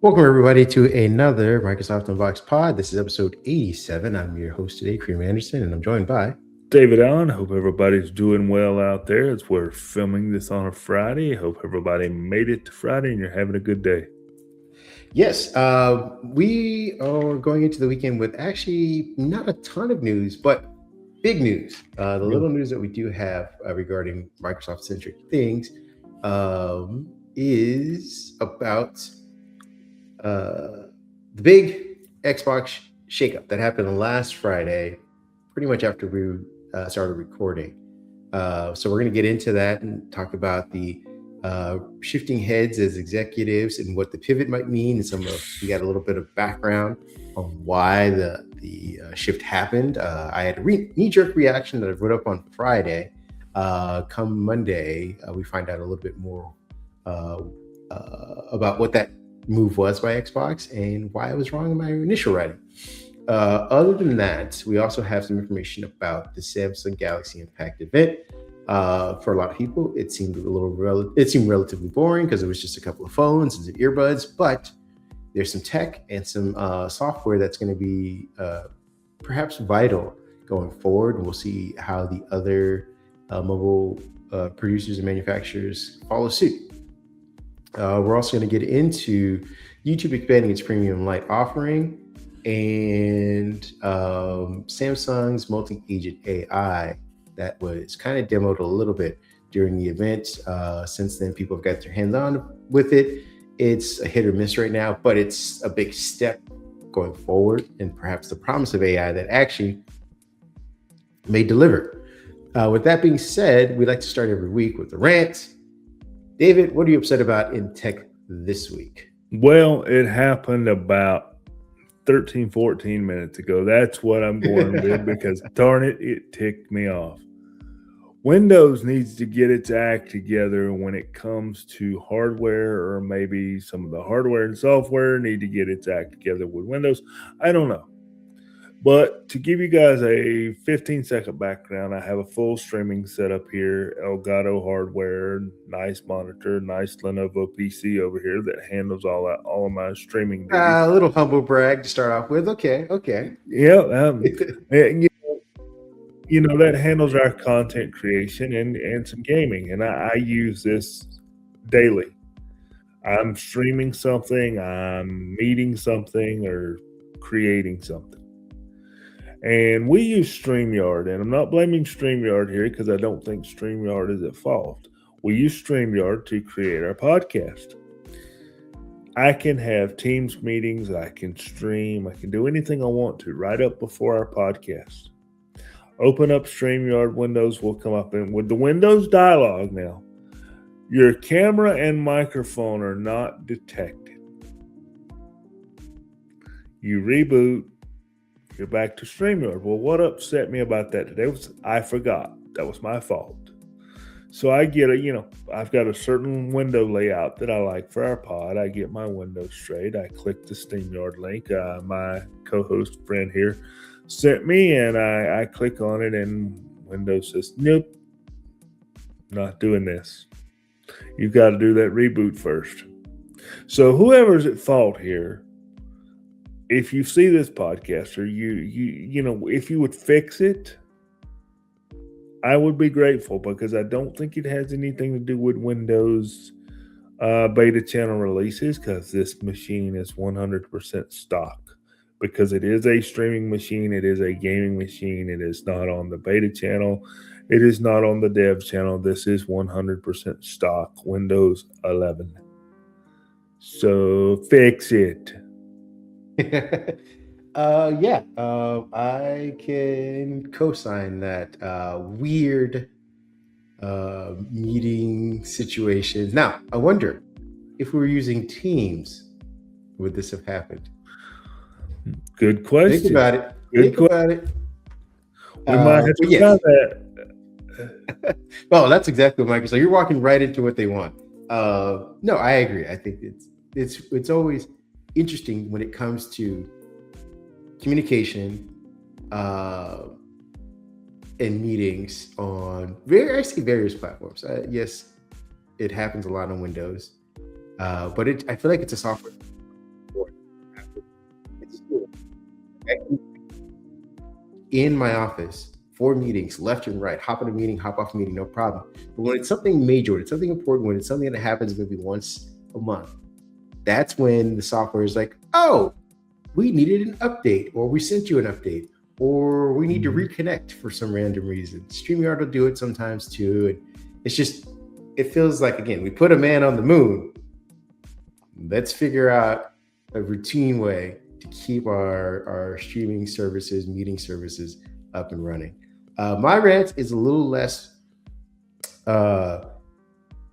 Welcome, everybody, to another Microsoft Unboxed pod. This is episode 87. I'm your host today, Kareem Anderson, and I'm joined by David Allen. Hope everybody's doing well out there as we're filming this on a Friday. Hope everybody made it to Friday and you're having a good day. Yes, we are going into the weekend with actually not a ton of news, but big news. The little news that we do have regarding Microsoft-centric things is about the big Xbox shakeup that happened last Friday, pretty much after we started recording. So we're going to get into that and talk about the shifting heads as executives and what the pivot might mean, and we got a little bit of background on why the shift happened. I had a knee-jerk reaction that I wrote up on Friday. Come Monday, we find out a little bit more about what that move was by Xbox and why I was wrong in my initial writing. Other than that, we also have some information about the Samsung Galaxy Impact event. For a lot of people, it seemed relatively boring because it was just a couple of phones and some earbuds, but there's some tech and some software that's going to be perhaps vital going forward. And we'll see how the other mobile producers and manufacturers follow suit. We're also going to get into YouTube expanding its premium light offering and Samsung's multi-agent AI that was kind of demoed a little bit during the event. Since then, people have got their hands on with it. It's a hit or miss right now, but it's a big step going forward and perhaps the promise of AI that actually may deliver. With that being said, we like to start every week with the rant. David, what are you upset about in tech this week? Well, it happened about 13, 14 minutes ago. That's what I'm going with because darn it, it ticked me off. Windows needs to get its act together when it comes to hardware, or maybe some of the hardware and software need to get its act together with Windows. I don't know. But to give you guys a 15-second background, I have a full streaming setup here, Elgato hardware, nice monitor, nice Lenovo PC over here that handles all of my streaming duties. A little humble brag to start off with. Okay. Yeah, that handles our content creation and some gaming, and I use this daily. I'm streaming something, I'm meeting something, or creating something. And we use StreamYard, and I'm not blaming StreamYard here because I don't think StreamYard is at fault. We use StreamYard to create our podcast. I can have Teams meetings, I can stream, I can do anything I want to right up before our podcast. Open up StreamYard, Windows will come up, and with the Windows dialog now, your camera and microphone are not detected. You reboot, you're back to StreamYard. Well, what upset me about that today was I forgot. That was my fault. So I get I've got a certain window layout that I like for our pod. I get my windows straight. I click the StreamYard link. My co-host friend here sent me, and I click on it, and Windows says, nope, not doing this. You've got to do that reboot first. So whoever's at fault here, if you see this podcast, or if you would fix it, I would be grateful, because I don't think it has anything to do with Windows beta channel releases, because this machine is 100% stock, because it is a streaming machine, it is a gaming machine, it is not on the beta channel, it is not on the dev channel. This is 100% stock Windows 11. So fix it. I can co-sign that weird meeting situations. Now, I wonder if we were using Teams, would this have happened? Good question. Think about it. We might have to try that. Well, that's exactly what Microsoft. You're walking right into what they want. No, I agree. I think it's always interesting when it comes to communication and meetings on various platforms. Yes, it happens a lot on Windows, but I feel like it's a software in my office for meetings, left and right, hop on a meeting, hop off a meeting, no problem. But when it's something major, when it's something important, when it's something that happens maybe once a month, that's when the software is like, oh, we needed an update, or we sent you an update, or we need to reconnect for some random reason. StreamYard will do it sometimes too. And it's just, it feels like, again, we put a man on the moon. Let's figure out a routine way to keep our streaming services, meeting services up and running. My rant is a little less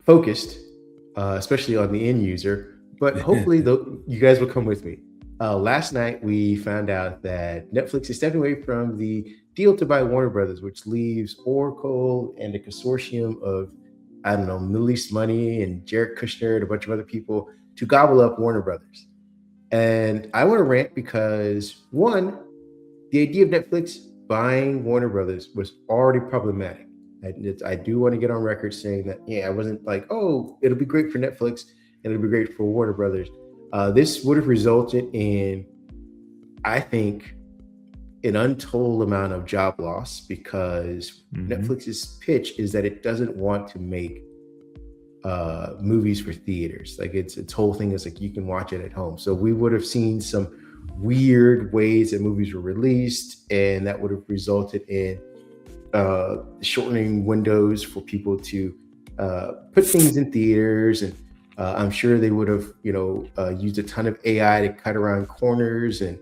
focused, especially on the end user, but hopefully you guys will come with me. Last night, we found out that Netflix is stepping away from the deal to buy Warner Brothers, which leaves Oracle and a consortium of, I don't know, Middle East money and Jared Kushner and a bunch of other people to gobble up Warner Brothers. And I want to rant because, one, the idea of Netflix buying Warner Brothers was already problematic. I do want to get on record saying that, yeah, I wasn't like, oh, it'll be great for Netflix and it'll be great for Warner Brothers. This would have resulted in, I think, an untold amount of job loss because Netflix's pitch is that it doesn't want to make movies for theaters. Like its whole thing is like you can watch it at home. So we would have seen some weird ways that movies were released, and that would have resulted in shortening windows for people to put things in theaters. And I'm sure they would have, used a ton of AI to cut around corners and,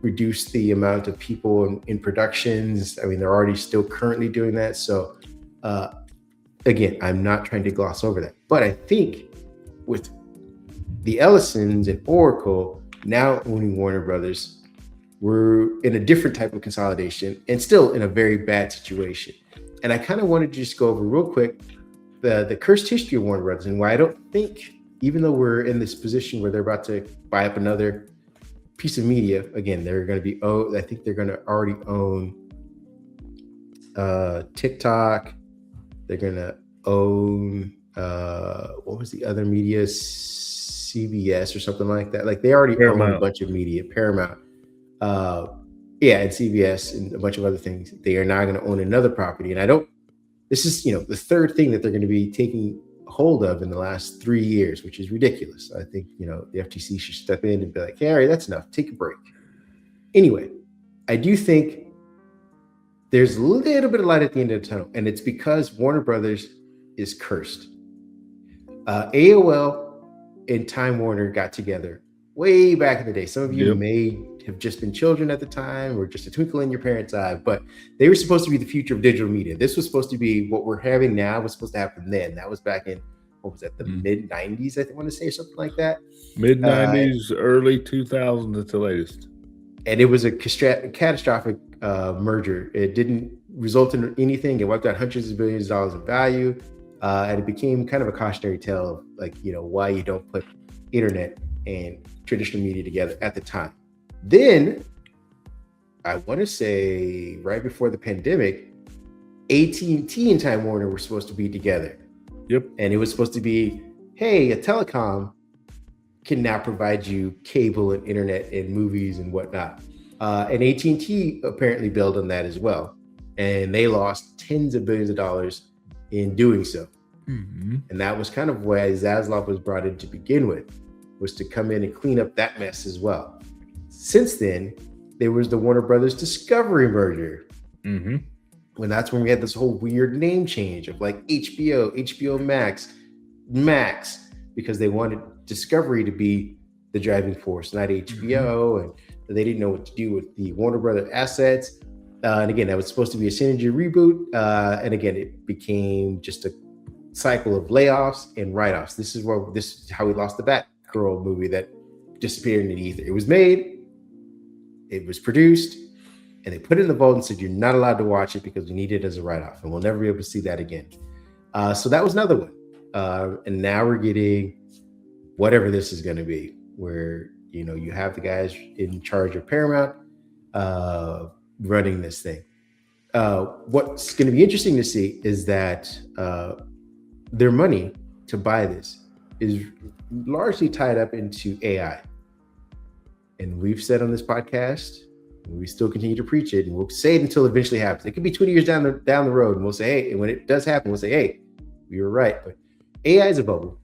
reduce the amount of people in productions. I mean, they're already still currently doing that. So, again, I'm not trying to gloss over that. But I think with the Ellisons and Oracle now owning Warner Brothers, we're in a different type of consolidation and still in a very bad situation. And I kind of wanted to just go over real quick the cursed history of Warner Brothers and why I don't think, even though we're in this position where they're about to buy up another piece of media, again, they're going to be, I think they're going to already own TikTok. They're going to own, what was the other media? CBS or something like that. Like they already own a bunch of media, Paramount. And CBS and a bunch of other things. They are now going to own another property. And this is, the third thing that they're going to be taking hold of in the last 3 years, which is ridiculous. I think, the FTC should step in and be like, hey, Harry, that's enough. Take a break. Anyway, I do think there's a little bit of light at the end of the tunnel, and it's because Warner Brothers is cursed. AOL and Time Warner got together way back in the day. Some of you may have just been children at the time or just a twinkle in your parents' eye, but they were supposed to be the future of digital media. This was supposed to be what we're having now was supposed to happen then. That was back in, what was that, the mid-90s, I want to say, something like that. Mid-90s, early 2000s at the latest. And it was a catastrophic merger. It didn't result in anything. It wiped out hundreds of billions of dollars of value. And it became kind of a cautionary tale of like, why you don't put internet and traditional media together at the time. Then, I want to say right before the pandemic, AT&T and Time Warner were supposed to be together. Yep. And it was supposed to be, hey, a telecom can now provide you cable and internet and movies and whatnot. And AT&T apparently bailed on that as well. And they lost tens of billions of dollars in doing so. And that was kind of why Zaslav was brought in to begin with, was to come in and clean up that mess as well. Since then, there was the Warner Brothers Discovery merger. When that's when we had this whole weird name change of like HBO Max, because they wanted Discovery to be the driving force, not HBO, and they didn't know what to do with the Warner Brothers assets. And again, that was supposed to be a synergy reboot. And again, it became just a cycle of layoffs and write-offs. This is how we lost the Batgirl movie that disappeared in the ether. It was made, it was produced, and they put it in the vault and said, you're not allowed to watch it because we need it as a write-off, and we'll never be able to see that again. So that was another one. And now we're getting whatever this is going to be, where, you have the guys in charge of Paramount running this thing. What's going to be interesting to see is that their money to buy this is largely tied up into AI. And we've said on this podcast, and we still continue to preach it, and we'll say it until it eventually happens. It could be 20 years down the road, and we'll say, hey, and when it does happen, we'll say, hey, we were right. But AI is a bubble.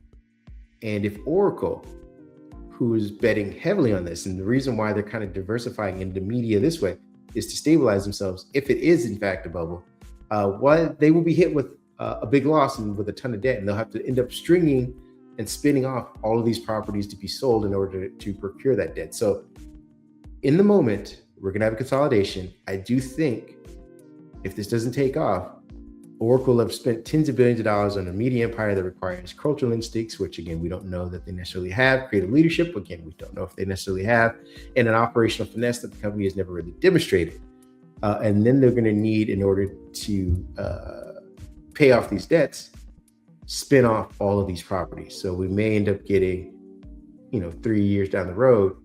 And if Oracle, who is betting heavily on this, and the reason why they're kind of diversifying into media this way is to stabilize themselves, if it is in fact a bubble, they will be hit with a big loss and with a ton of debt, and they'll have to end up stringing and spinning off all of these properties to be sold in order to procure that debt. So in the moment, we're going to have a consolidation. I do think if this doesn't take off, Oracle will have spent tens of billions of dollars on a media empire that requires cultural instincts, which again, we don't know that they necessarily have, creative leadership, again, we don't know if they necessarily have, and an operational finesse that the company has never really demonstrated. And then they're going to need, in order to pay off these debts, spin off all of these properties. So we may end up getting, 3 years down the road,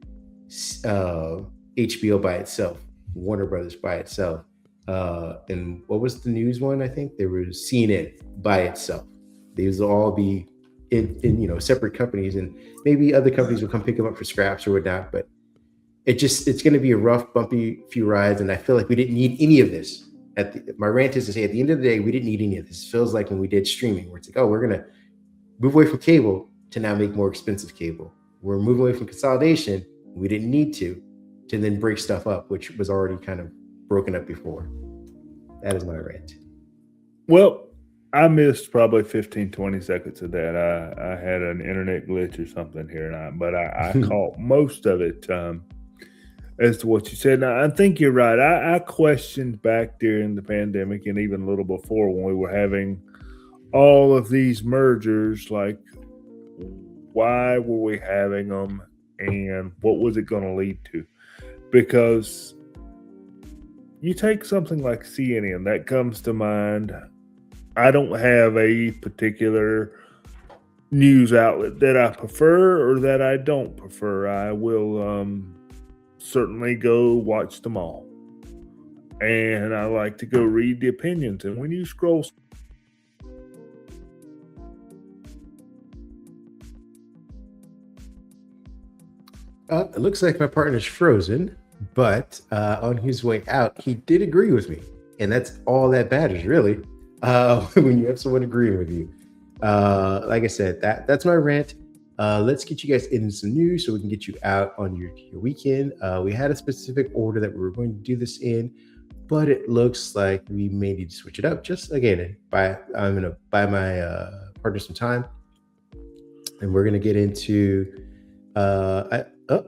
HBO by itself, Warner Bros by itself, and what was the news one? I think there was CNN by itself. These will all be in separate companies, and maybe other companies will come pick them up for scraps or whatnot. But it's going to be a rough, bumpy few rides, and I feel like we didn't need any of this. My rant is to say, at the end of the day, we didn't need any of this. It feels like when we did streaming, where it's like, oh, we're going to move away from cable to now make more expensive cable. We're moving away from consolidation. We didn't need to then break stuff up, which was already kind of broken up before. That is my rant. Well, I missed probably 15, 20 seconds of that. I had an internet glitch or something here, but I caught most of it as to what you said. Now, I think you're right. I questioned back during the pandemic and even a little before, when we were having all of these mergers, like, why were we having them and what was it going to lead to? Because you take something like CNN, that comes to mind. I don't have a particular news outlet that I prefer or that I don't prefer. I will certainly go watch them all. And I like to go read the opinions. And when you scroll, it looks like my partner's frozen, but on his way out, he did agree with me. And that's all that matters, really, when you have someone agreeing with you. Like I said, that's my rant. Let's get you guys into some news so we can get you out on your weekend. We had a specific order that we were going to do this in, but it looks like we may need to switch it up. Just again, I'm going to buy my partner some time, and we're going to get into.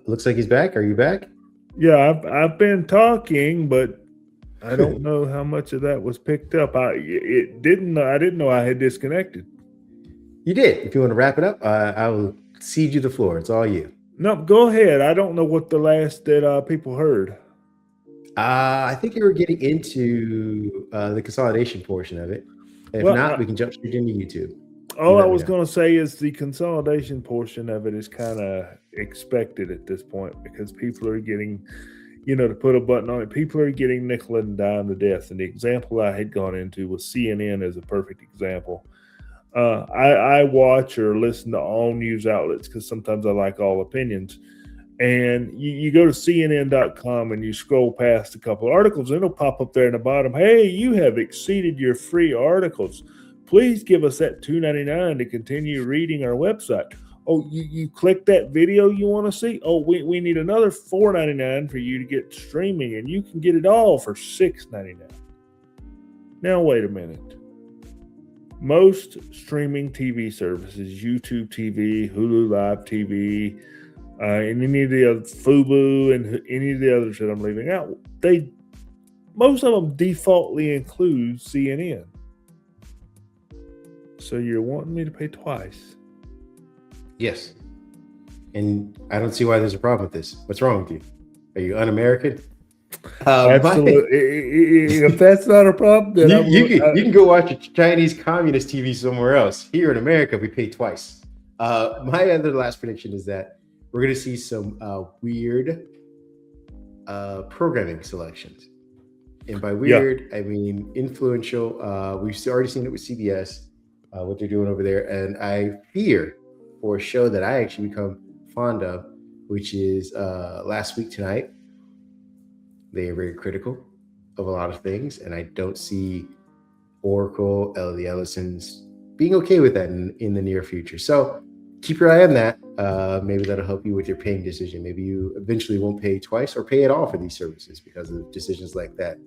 Looks like he's back. Are you back? Yeah, I've been talking, but I don't know how much of that was picked up. I didn't know I had disconnected. You did. If you want to wrap it up, I will cede you the floor. It's all you. No, go ahead. I don't know what the last that people heard. I think you were getting into the consolidation portion of it. If not, we can jump straight into YouTube. All I was going to say is the consolidation portion of it is kind of expected at this point, because people are getting, to put a button on it, people are getting nickel and dime to death. And the example I had gone into was CNN as a perfect example. I watch or listen to all news outlets because sometimes I like all opinions. And you go to CNN.com and you scroll past a couple of articles, and it'll pop up there in the bottom. Hey, you have exceeded your free articles. Please give us that $2.99 to continue reading our website. Oh, you click that video you want to see? Oh, we need another $4.99 for you to get streaming, and you can get it all for $6.99. Now, wait a minute. Most streaming TV services, YouTube TV, Hulu Live TV, and any of the other, Fubo, and any of the others that I'm leaving out, most of them defaultly include CNN. So you're wanting me to pay twice? Yes. And I don't see why there's a problem with this. What's wrong with you? Are you un-American? Absolutely. If that's not a problem, then you can go watch a Chinese communist TV somewhere else. Here in America, we pay twice. My other last prediction is that we're going to see some weird programming selections. And by weird, I mean influential. We've already seen it with CBS, what they're doing over there. And I fear for a show that I actually become fond of, which is last week tonight. They are very critical of a lot of things, and I don't see Oracle, the Ellisons being okay with that in the near future. So keep your eye on that. Maybe that'll help you with your paying decision. Maybe you eventually won't pay twice or pay at all for these services because of decisions like that